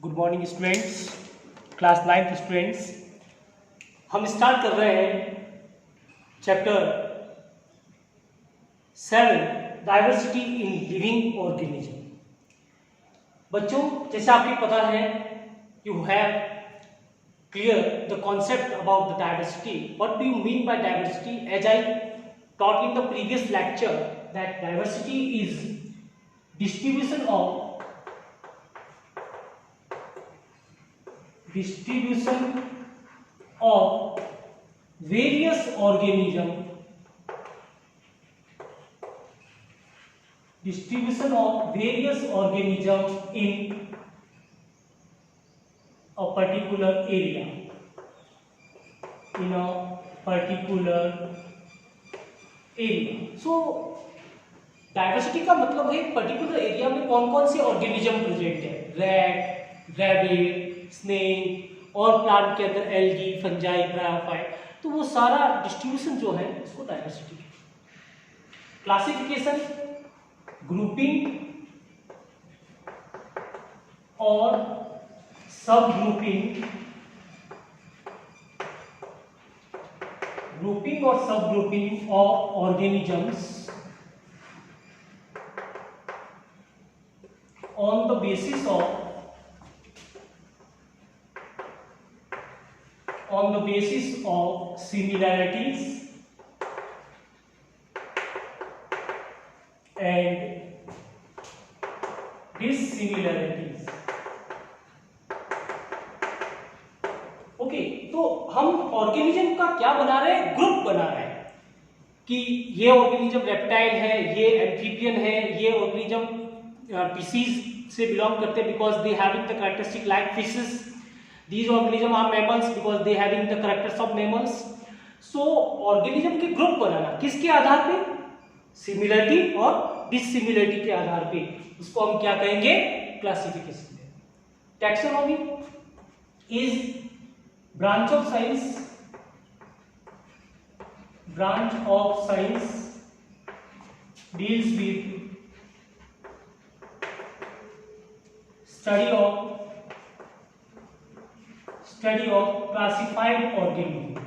Good morning students, class 9 students. हम start कर रहे हैं chapter 7 diversity in living organism. बच्चों, जैसे आपको पता है, you have clear the concept about the diversity. What do you mean by diversity? As I taught in the previous lecture that diversity is distribution of various organism in a particular area, so diversity का मतलब है particular area में कौन कौन से organism present है। Rat, rabbit, snake और plant के अंदर एल्गी, फंजाई, ब्रायोफाइट। तो वो सारा डिस्ट्रीब्यूशन जो है इसको डाइवर्सिटी। क्लासिफिकेशन, ग्रुपिंग और सब ग्रुपिंग और सब grouping of organisms on the basis of similarities and dissimilarities। Okay, तो हम ऑर्गेनिज्म का क्या बना रहे हैं? ग्रुप बना रहे हैं कि ये ऑर्गेनिज्म रेप्टाइल है, ये एम्फीबियन है, ये ऑर्गेनिज्म species से बिलोंग करते हैं because they having the characteristic like fishes. These organisms are mammals because they having the characters of mammals. So organism के ग्रुप बनाना किसके आधार पे? सिमिलरिटी और डिसिमिलरिटी के आधार पे। उसको हम क्या कहेंगे? Classification. Taxonomy is branch of science deals with study of classified organisms।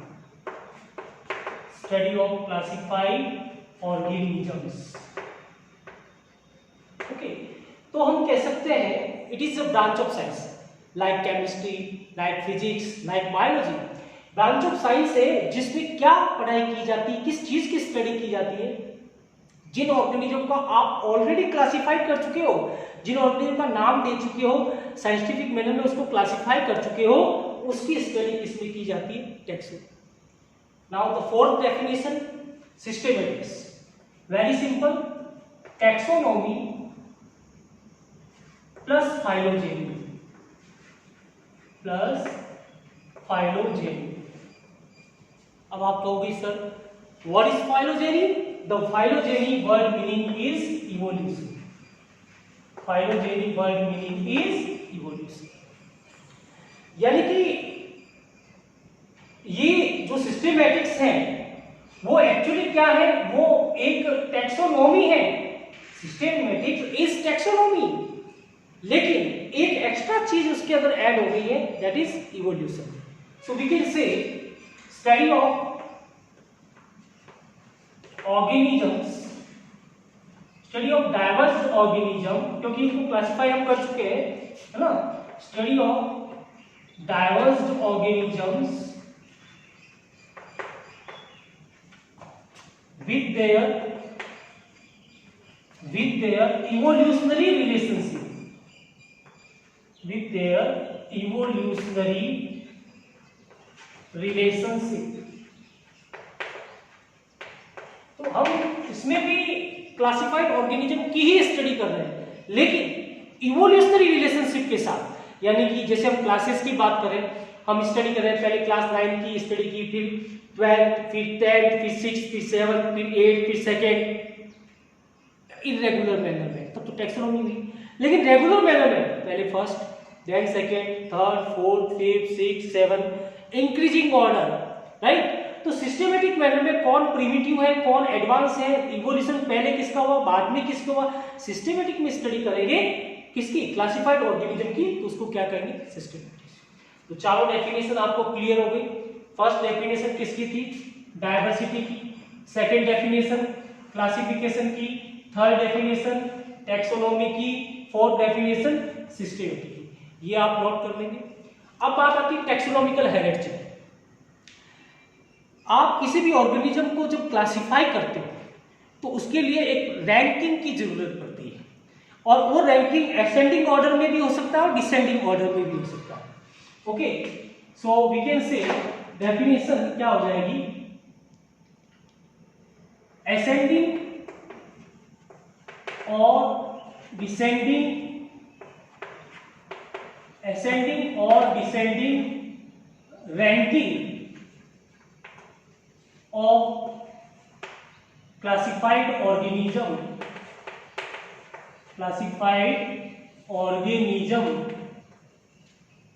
Okay, तो हम कह सकते हैं it is a branch of science like chemistry, like physics, like biology. Branch of science है जिसमें क्या पढ़ाई की जाती है, किस चीज की स्टडी की जाती है? जिन ऑर्गेनिज्म का आप ऑलरेडी क्लासिफाई कर चुके हो, जिन ऑर्गेनिज्म का नाम दे चुके हो, साइंटिफिक मैनर में उसको क्लासिफाई कर चुके हो, उसकी स्टडी किसमें की जाती है? Taxonomy. Now the fourth definition, systematics. Very simple, taxonomy plus phylogeny अब आप कहोगे sir what is phylogeny? The phylogeny word meaning is evolution. यानी कि ये जो सिस्टेमैटिक्स है वो एक्चुअली क्या है? वो एक टैक्सोनॉमी है। सिस्टेमैटिक्स इज टैक्सोनॉमी, लेकिन एक एक्स्ट्रा चीज उसके अंदर ऐड हो गई है, that is evolution. So we can say study of study of diverse organism, क्योंकि इसको क्लासिफाई हम कर चुके हैं, है ना। Study of diverse organisms with their evolutionary relationship। तो हम इसमें भी क्लासिफाइड ऑर्गेनिज्म की ही स्टडी कर रहे हैं, लेकिन इवोल्यूशनरी रिलेशनशिप के साथ। यानी कि जैसे हम क्लासेस की बात करें, हम स्टडी कर रहे हैं, पहले क्लास 9 की स्टडी की, फिर 12th, फिर 10th, फिर 6th, फिर 7th, फिर 8th, फिर 2nd, इरेगुलर मैनर में, तब तो टैक्सोनॉमी हुई। लेकिन रेगुलर मैनर में पहले first, then second, third, fourth, fifth, sixth, seventh, increasing order, right. तो सिस्टेमेटिक मैनर में कौन प्रिमिटिव है, कौन एडवांस है, इवोल्यूशन पहले किसका हुआ, बाद में किसका हुआ, सिस्टेमेटिक में स्टडी करेंगे किसकी, क्लासिफाइड ऑर्गेनिज्म की, तो उसको क्या कहेंगे, सिस्टमैटिक। तो चारों डेफिनेशन आपको क्लियर हो गई। फर्स्ट डेफिनेशन किसकी थी, डायवर्सिटी की, सेकंड डेफिनेशन क्लासिफिकेशन की, थर्ड डेफिनेशन टैक्सोनॉमी की, फोर्थ डेफिनेशन सिस्टमैटिक की। ये आप नोट कर लेंगे। अब बात आती है टैक्सोनॉमिकल हायरार्की। आप किसी भी ऑर्गेनिज्म को जब क्लासिफाई करते हो तो उसके लिए एक रैंकिंग की जरूरत पड़ती है, और वो रैंकिंग असेंडिंग ऑर्डर में भी हो सकता है और डिसेंडिंग ऑर्डर में भी हो सकता है। Okay, so we can say definition क्या हो जाएगी, असेंडिंग और डिसेंडिंग, असेंडिंग और descending ranking of classified organism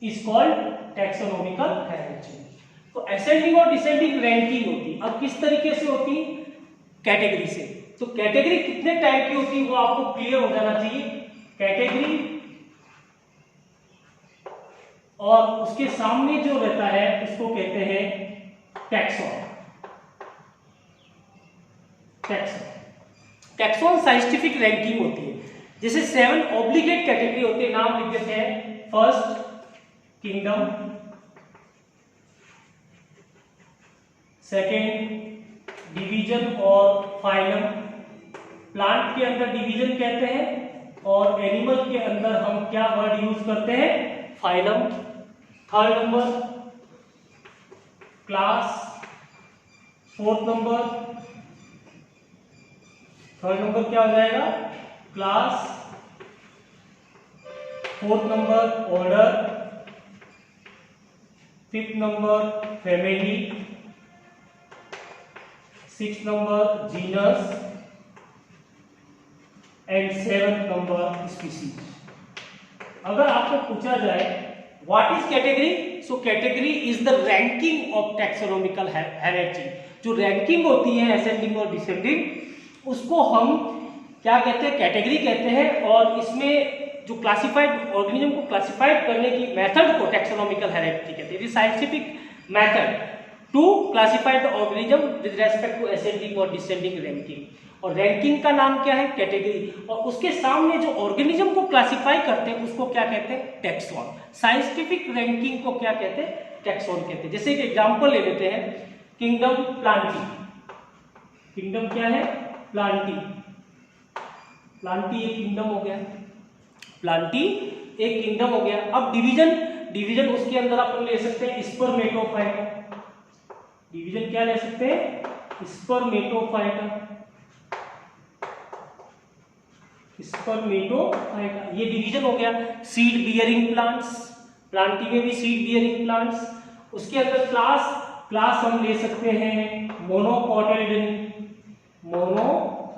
is called taxonomical hierarchy। तो ascending और descending ranking होती है। अब किस तरीके से होती, कैटेगरी से। तो कैटेगरी कितने टाइप की होती है वो आपको क्लियर हो जाना चाहिए। कैटेगरी और उसके सामने जो रहता है उसको कहते हैं टैक्सॉन। टैक्सॉन साइंटिफिक रैंकिंग होती है। जैसे 7 ऑब्लिगेट कैटेगरी होती है, नाम लिख देते हैं। फर्स्ट किंगडम, सेकेंड डिवीजन और फाइलम। प्लांट के अंदर डिवीजन कहते हैं और एनिमल के अंदर हम क्या वर्ड यूज करते हैं, phylum. Third number class, fourth number, third number क्या हो जाएगा, class. Fourth number order, fifth number family, sixth number genus and seventh number species. अगर आपको पूछा जाए what is category, so category is the ranking of taxonomical hierarchy. जो ranking होती है असेंडिंग और डिसेंडिंग, उसको हम क्या कहते हैं, कैटेगरी कहते हैं। और इसमें जो क्लासिफाइड ऑर्गेनिज्म को क्लासिफाइड करने की मेथड को टैक्सोनॉमिकल हायरार्की कहते हैं। Scientific method to classify the organism with respect to ascending और डिसेंडिंग रैंकिंग। और रैंकिंग का नाम क्या है, कैटेगरी। और उसके सामने जो ऑर्गेनिज्म को क्लासिफाई करते हैं उसको क्या कहते हैं, टैक्सॉन। साइंटिफिक रैंकिंग को क्या कहते हैं, टैक्सॉन कहते हैं। जैसे एक एग्जांपल ले लेते हैं, किंगडम प्लांटी। किंगडम क्या है, प्लांटी। प्लांटी एक किंगडम हो गया, प्लांटी एक किंगडम हो गया। अब डिवीजन, डिवीजन उसके अंदर अपन ले सकते हैं स्पर्मेटोफाइटा। डिवीजन क्या ले सकते हैं, स्पर्मेटोफाइटा। स्पर्मेटोफाइटा ये डिवीजन हो गया। सीड बियरिंग प्लांट्स, प्लांटी में भी सीड बियरिंग प्लांट्स। उसके अंदर क्लास, क्लास हम ले सकते हैं मोनोकोटिलेडोनी, मोनोकोटिलेडोनी,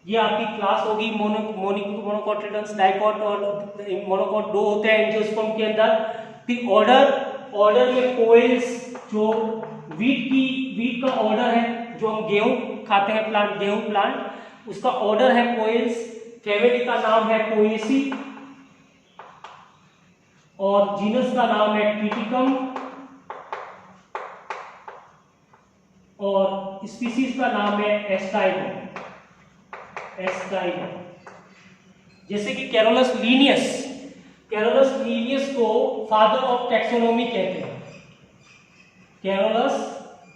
ये आपकी क्लास होगी। मोनोकोटिलेडोन्स, डाइकोट और मोनोकोट 2 होते हैं एंजियोस्पर्म के अंदर। फिर ऑर्डर, ऑर्डर में कोएल्स, जो वीट का ऑर्डर है, जो हम गेहूं खाते हैं प्लांट, गेहूं प्लांट, उसका ऑर्डर है कोएल्स। फैमिली का नाम है पोएसी और जीनस का नाम है ट्रिटिकम और स्पीसीज का नाम है एस्टाइगो। जैसे कि कैरोलस लीनियस, कैरोलस लीनियस को फादर ऑफ टैक्सोनॉमी कहते हैं। कैरोलस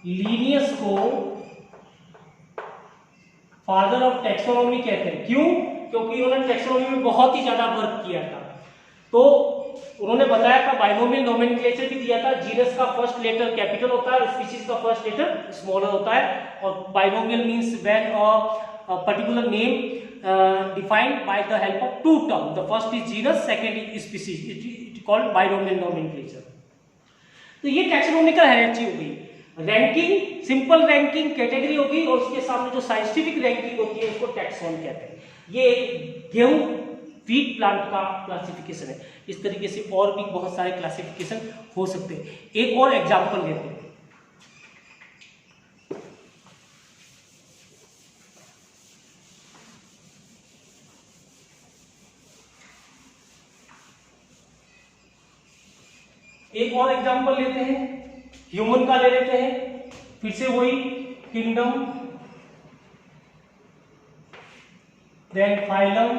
लीनियस को फादर ऑफ टैक्सोनॉमी कहते हैं। क्यों? क्योंकि उन्होंने टैक्सोनॉमी में बहुत ही ज्यादा वर्क किया था। तो उन्होंने बताया था, बाइनोमियल नोमेनक्लेचर भी दिया था। जीनस का फर्स्ट लेटर कैपिटल होता है, स्पीशीज का फर्स्ट लेटर स्मॉलर होता है। और binomial means when a particular name defined by the help of two term. The first is genus, second is species, it called binomial nomenclature. तो ये taxonomical hierarchy हो गई। रैंकिंग, सिंपल रैंकिंग कैटेगरी होगी और उसके सामने जो साइंटिफिक रैंकिंग होती है उसको टैक्सॉन कहते हैं। ये गेहूं वीट प्लांट का क्लासिफिकेशन है। इस तरीके से और भी बहुत सारे क्लासिफिकेशन हो सकते हैं। एक और एग्जांपल लेते हैं। एक और एग्जांपल लेते हैं, ह्यूमन का ले लेते हैं, फिर से वही किंगडम, देन फाइलम,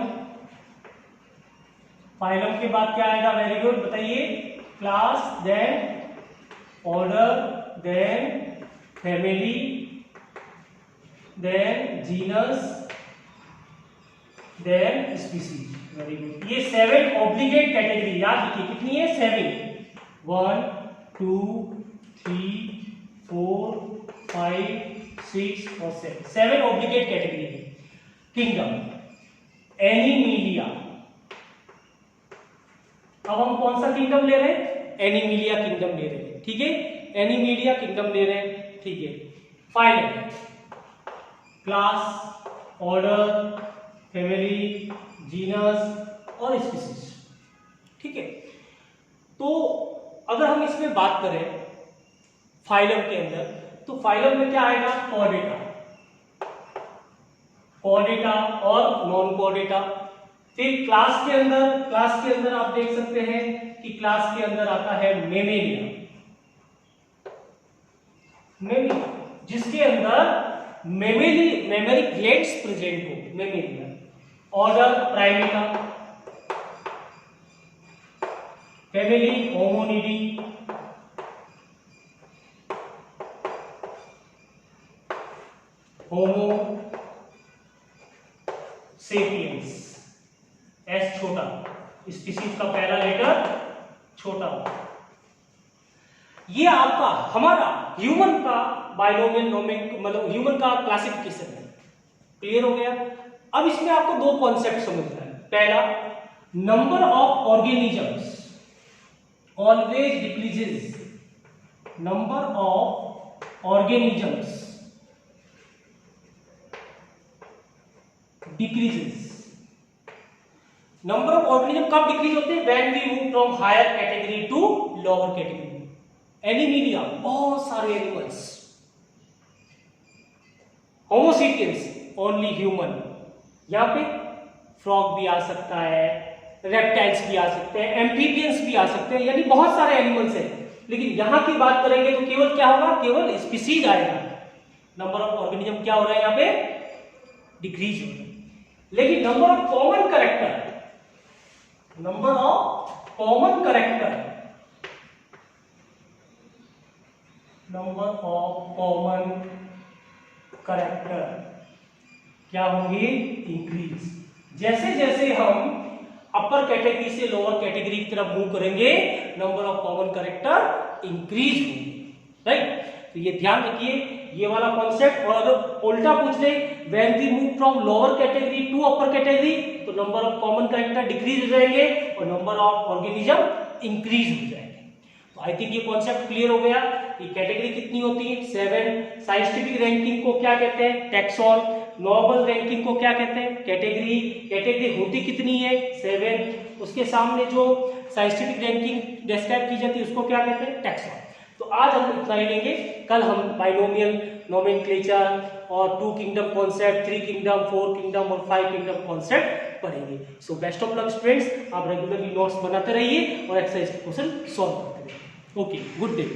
फाइलम के बाद क्या आएगा, वेरी गुड बताइए, class, then order, then family, then genus, then species. Very good. ये 7 ऑब्लिगेट कैटेगरी याद रखिए, कितनी है, 7, 1 2 3 4 5 6 और 7 ऑब्लिगेट कैटेगरी है। किंगडम, एनिमिलिया, अब हम कौन सा किंगडम ले रहे हैं, एनिमिलिया किंगडम ले रहे हैं, ठीक है, एनिमिलिया किंगडम ले रहे हैं, ठीक है। Phylum, class, order, family, genus और स्पीसीज, ठीक है। तो अगर हम इसमें बात करें फाइलम के अंदर, तो फाइलम में क्या आएगा, कॉर्डेटा, कॉर्डेटा और नॉन कॉर्डेटा। फिर क्लास के अंदर आप देख सकते हैं कि क्लास के अंदर आता है मेमेलिया, मेमेलिया जिसके अंदर मेमोरी ग्लैंड्स प्रेजेंट हो, मेमेलिया। ऑर्डर प्राइमेटा, फैमिली होमोनिडी, होमो सेपियंस, एस छोटा, स्पीसीज का पहला लेटर छोटा। ये आपका हमारा ह्यूमन का बाइनोमियल नोमेन, मतलब ह्यूमन का क्लासिफिकेशन है। क्लियर हो गया। अब इसमें आपको दो कॉन्सेप्ट समझना है। पहला, number of organisms always decreases, number of organisms decreases. Number of organism कब डिक्रीज होते हैं, when we move from higher category to lower category. Animalia, बहुत सारे एनिमल्स, होमोसेपियंस ओनली ह्यूमन, यहां पे फ्रॉग भी आ सकता है, रेप्टाइल्स भी आ सकते हैं, एम्फीबियंस भी आ सकते हैं, यानी बहुत सारे एनिमल्स हैं। लेकिन यहां की बात करेंगे तो केवल क्या होगा, केवल स्पीसीज आएगा। नंबर ऑफ ऑर्गेनिज्म क्या हो रहा है यहां पे, डिक्रीज हो रहा है। लेकिन number of common character, number of common character, number of common character क्या होंगे, इंक्रीज। जैसे जैसे हम अपर कैटेगरी से लोअर कैटेगरी की तरफ मूव करेंगे, number of common character increase होंगे, राइट। तो ये ध्यान रखिए, ये वाला कॉन्सेप्ट। और अगर उल्टा पूछ ले, when we move from lower category to upper category, तो number of common character decrease हो जाएंगे और नंबर ऑफ ऑर्गेनिज्म इंक्रीज हो जाएंगे। तो आई थिंक ये कॉन्सेप्ट क्लियर हो गया। ये कैटेगरी कितनी होती है, 7। साइंटिफिक रैंकिंग को क्या कहते हैं, टैक्सॉन। नॉर्मल रैंकिंग को क्या कहते हैं, कैटेगरी। कैटेगरी होती कितनी है, 7। उसके सामने जो साइंटिफिक रैंकिंग डिस्क्राइब की जाती है उसको क्या कहते हैं, टैक्सॉन। तो आज हम इतना ही लेंगे, कल हम बाइनोमियल नोमेनक्लेचर और 2 किंगडम कॉन्सेप्ट, 3 किंगडम, 4 किंगडम और 5 किंगडम कॉन्सेप्ट पढ़ेंगे। So best of luck students, आप रेगुलरली नोट्स बनाते रहिए और एक्सरसाइज के क्वेश्चन सॉल्व करते रहिए। Okay, good day.